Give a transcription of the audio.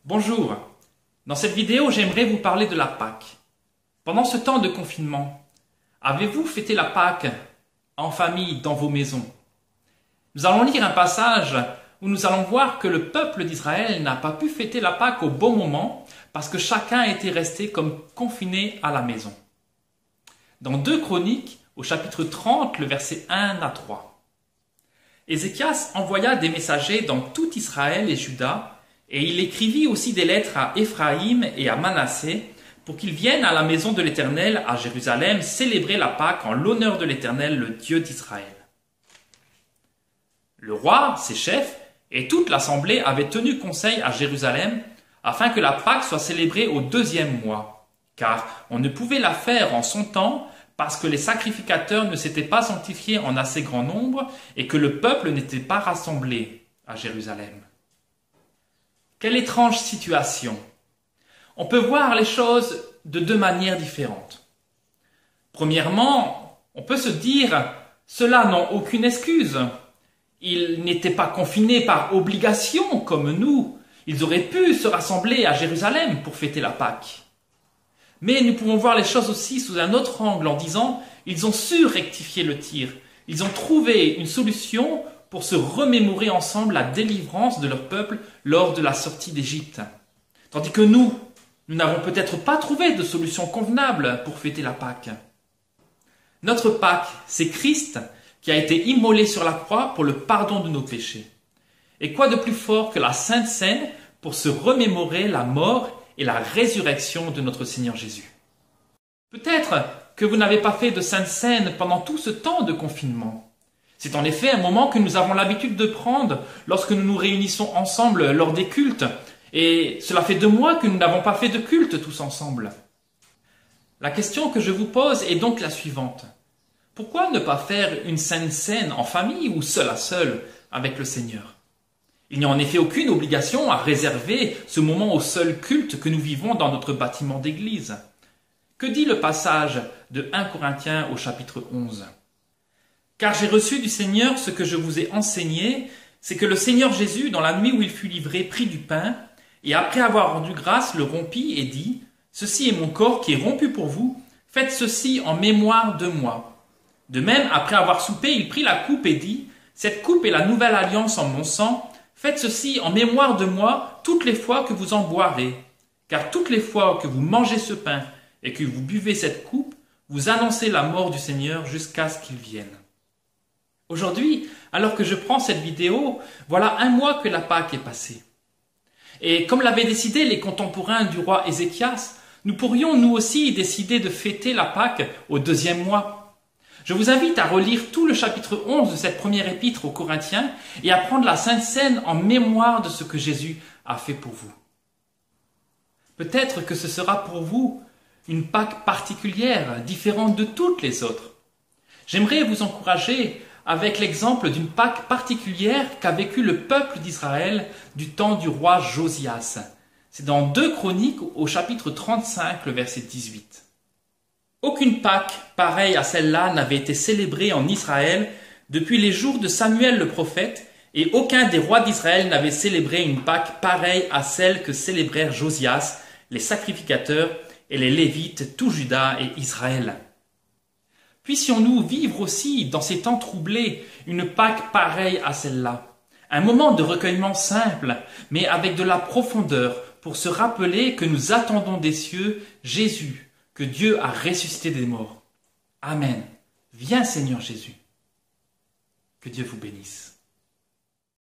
Bonjour, dans cette vidéo j'aimerais vous parler de la Pâque. Pendant ce temps de confinement, avez-vous fêté la Pâque en famille dans vos maisons? Nous allons lire un passage où nous allons voir que le peuple d'Israël n'a pas pu fêter la Pâque au bon moment parce que chacun était resté comme confiné à la maison. Dans 2 Chroniques, au chapitre 30, le verset 1 à 3. Ézéchias envoya des messagers dans tout Israël et Juda, et il écrivit aussi des lettres à Éphraïm et à Manassé pour qu'ils viennent à la maison de l'Éternel à Jérusalem célébrer la Pâque en l'honneur de l'Éternel, le Dieu d'Israël. Le roi, ses chefs et toute l'assemblée avaient tenu conseil à Jérusalem afin que la Pâque soit célébrée au 2e mois, car on ne pouvait la faire en son temps parce que les sacrificateurs ne s'étaient pas sanctifiés en assez grand nombre et que le peuple n'était pas rassemblé à Jérusalem. Quelle étrange situation! On peut voir les choses de 2 manières différentes. Premièrement, on peut se dire « ceux-là n'ont aucune excuse. Ils n'étaient pas confinés par obligation comme nous. Ils auraient pu se rassembler à Jérusalem pour fêter la Pâque. » Mais nous pouvons voir les choses aussi sous un autre angle en disant « ils ont su rectifier le tir. Ils ont trouvé une solution pour se remémorer ensemble la délivrance de leur peuple lors de la sortie d'Égypte. » Tandis que nous n'avons peut-être pas trouvé de solution convenable pour fêter la Pâque. Notre Pâque, c'est Christ qui a été immolé sur la croix pour le pardon de nos péchés. Et quoi de plus fort que la Sainte Seine pour se remémorer la mort et la résurrection de notre Seigneur Jésus. Peut-être que vous n'avez pas fait de Sainte Seine pendant tout ce temps de confinement. C'est en effet un moment que nous avons l'habitude de prendre lorsque nous nous réunissons ensemble lors des cultes. Et cela fait 2 mois que nous n'avons pas fait de culte tous ensemble. La question que je vous pose est donc la suivante. Pourquoi ne pas faire une Sainte Seine en famille ou seul à seul avec le Seigneur? Il n'y a en effet aucune obligation à réserver ce moment au seul culte que nous vivons dans notre bâtiment d'église. Que dit le passage de 1 Corinthiens au chapitre 11? Car j'ai reçu du Seigneur ce que je vous ai enseigné, c'est que le Seigneur Jésus, dans la nuit où il fut livré, prit du pain, et après avoir rendu grâce, le rompit et dit, « Ceci est mon corps qui est rompu pour vous, faites ceci en mémoire de moi. » De même, après avoir soupé, il prit la coupe et dit, « Cette coupe est la nouvelle alliance en mon sang, faites ceci en mémoire de moi toutes les fois que vous en boirez. Car toutes les fois que vous mangez ce pain et que vous buvez cette coupe, vous annoncez la mort du Seigneur jusqu'à ce qu'il vienne. » Aujourd'hui, alors que je prends cette vidéo, voilà 1 mois que la Pâque est passée. Et comme l'avaient décidé les contemporains du roi Ézéchias, nous pourrions nous aussi décider de fêter la Pâque au 2e mois. Je vous invite à relire tout le chapitre 11 de cette première épître aux Corinthiens et à prendre la Sainte Seine en mémoire de ce que Jésus a fait pour vous. Peut-être que ce sera pour vous une Pâque particulière, différente de toutes les autres. J'aimerais vous encourager avec l'exemple d'une Pâque particulière qu'a vécu le peuple d'Israël du temps du roi Josias. C'est dans 2 Chroniques au chapitre 35, le verset 18. Aucune Pâque pareille à celle-là n'avait été célébrée en Israël depuis les jours de Samuel le prophète, et aucun des rois d'Israël n'avait célébré une Pâque pareille à celle que célébrèrent Josias, les sacrificateurs et les Lévites, tout Juda et Israël. Puissions-nous vivre aussi, dans ces temps troublés, une Pâque pareille à celle-là. Un moment de recueillement simple, mais avec de la profondeur, pour se rappeler que nous attendons des cieux Jésus, que Dieu a ressuscité des morts. Amen. Viens Seigneur Jésus. Que Dieu vous bénisse.